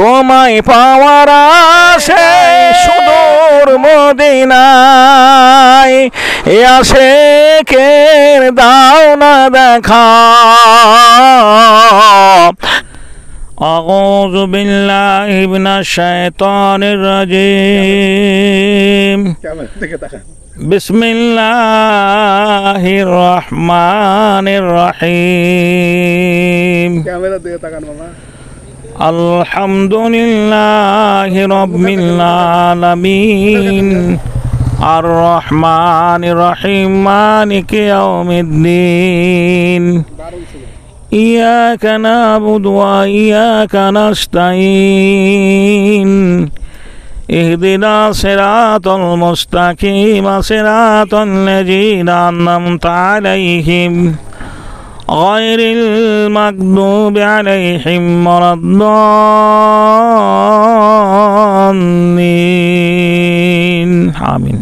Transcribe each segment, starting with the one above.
তোমায় পাওয়ার আশে সুদূর মদিনায় এ আশিকের দাও না দেখা। আউযু বিল্লাহি মিনাশ শাইতানির রাজিম। বিসমিল্লাহির রহমানির রহিম। আলহামদুলিল্লাহি রাব্বিল আলামিন আর রহমানির রহিম মালিকি ইয়াউমিদ্দিন। ইয়াকা না'বুদু ওয়া ইয়াকা নাস্তাঈন। ইহদিনাস সিরাতাল মুস্তাকিম সিরাতাল লাযীনা আন'আমতা আলাইহিম গায়রিল মাগদুবি আলাইহিম ওয়ালাদ-দাল্লিন। আমিন।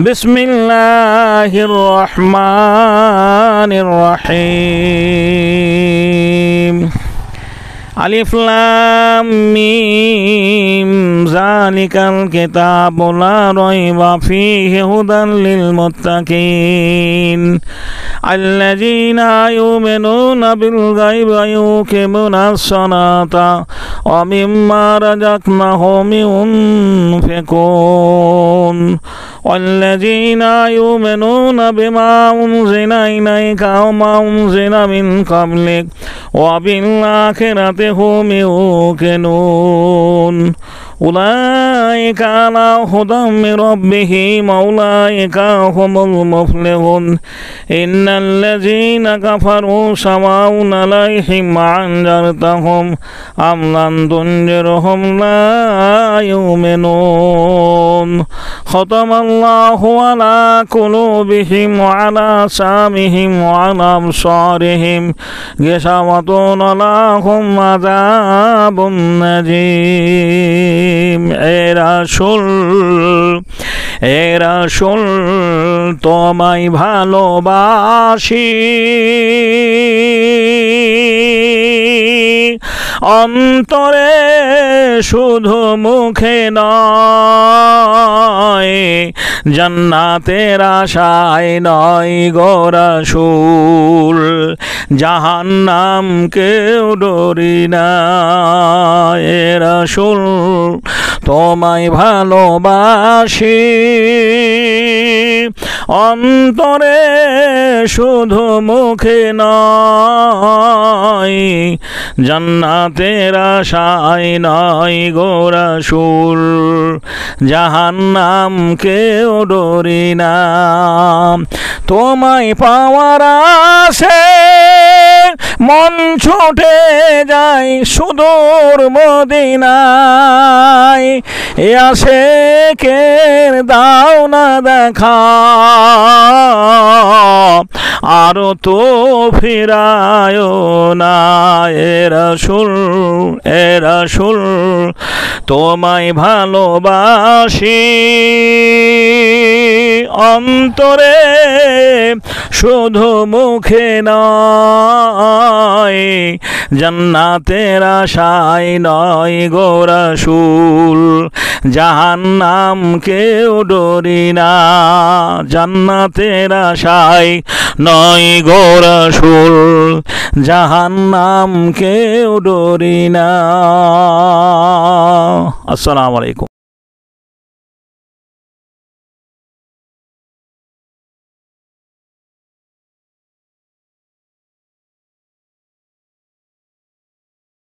বিসমিল্লাহির রহমানির রহিম। আলিফ লাম মিম যালিকাল কিতাবু লা রাইবা ফীহি হুদাল লিল মুত্তাকিন আল্লাযীনা ইউমিনুনা বিল গায়বি ওয়া ইউকিমুনাস সালাতা ওয়া মিম্মা রাযাকনাহুম ইউনফিকুন ওয়াল্লাযীনা ইউমিনুনা বিমা উনজিলা ইলাইকা ওয়া মা উনজিলা মিন ক্বাবলিক ওয়া বিল আখিরাতি হুম ইউকিনুন উলাইকা আলা হুদাম মির রাব্বিহিম ওয়া উলাইকা হুমুল মুফলিহুন ইন্নাল্লাযীনা কাফারু সাওয়াউন আলাইহিম আনজারতাহুম আম লাম তুনজিরহুম লা ইউমিনুন খাতামাল্লাহু আলা কুলুবিহিম ওয়া আলা সামিহিম ওয়া আলা আবসারিহিম গিশাওয়াতুন লাহুম আযাবুন নাযীম। এ রাসূল তোমায় ভালোবাসি অন্তরে শুধু মুখে নয়, জান্নাতের আশায় নয় গো রাসূল, জাহান্নাম কেউ ডরি না। এ রাসূল তোমায় ভালোবাসি অন্তরে শুধু মুখে নয়, জান্নাতের আশায় নয় গো রাসূল, জাহান্নাম কেউ ডরি না। তোমায় পাওয়ার আশে মন ছুটে যায় সুদূর মদিনায়, এ আশিকের দাও না দেখা, আরো তো ফিরায় না। এ রাসূল তোমায় ভালোবাসি অন্তরে শুধু মুখে নয়, জান্নাতের আশায় নয় গো রাসূল, জাহান্নাম কেউ ডরি না। জান্নাতের আশায় নয় গো রাসূল, জাহান্নাম কেউ ডরি না। আসসালামু আলাইকুম।